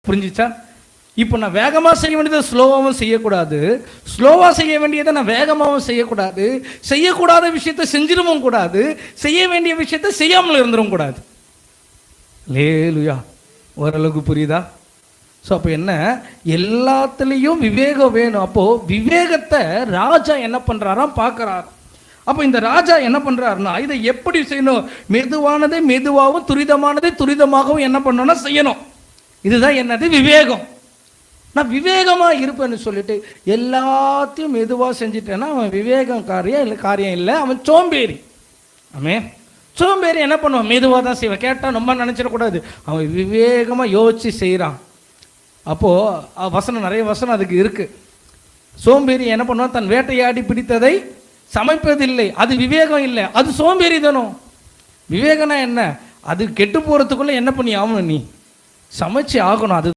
புரிஞ்சிச்சா? இப்போ நான் வேகமாக செய்ய வேண்டியதை ஸ்லோவாகவும் செய்யக்கூடாது, ஸ்லோவாக செய்ய வேண்டியதை நான் வேகமாகவும் செய்யக்கூடாது, செய்யக்கூடாத விஷயத்தை செஞ்சிடவும் கூடாது, செய்ய வேண்டிய விஷயத்தை செய்யாமல் இருந்துடவும் கூடாது. லேலுயா, ஓரளவுக்கு புரியுதா? ஸோ அப்போ என்ன, எல்லாத்துலேயும் விவேகம் வேணும். அப்போது விவேகத்தை ராஜா என்ன பண்ணுறாராம் பார்க்குறாரு. அப்போ இந்த ராஜா என்ன பண்ணுறாருன்னா, இதை எப்படி செய்யணும், மெதுவானதை மெதுவாகவும் துரிதமானதை துரிதமாகவும் என்ன பண்ணணும்னா செய்யணும். இதுதான் என்னது விவேகம். நான் விவேகமாக இருப்பேன்னு சொல்லிட்டு எல்லாத்தையும் மெதுவாக செஞ்சுட்டேன்னா அவன் விவேகம் காரியம் இல்லை, அவன் சோம்பேறி. ஆமே, சோம்பேறி என்ன பண்ணுவான், மெதுவாக தான் செய்வான். கேட்டால் ரொம்ப நினச்சிடக்கூடாது, அவன் விவேகமாக யோசித்து செய்கிறான். அப்போது வசனம், நிறைய வசனம் அதுக்கு இருக்குது. சோம்பேறி என்ன பண்ணுவான், தன் வேட்டையாடி பிடித்ததை சமைப்பதில்லை, அது விவேகம் இல்லை, அது சோம்பேறி தானோ. விவேகம்னா என்ன, அது கெட்டு போகிறதுக்குள்ளே என்ன பண்ணி ஆகணும், நீ சமைச்சு ஆகணும். அது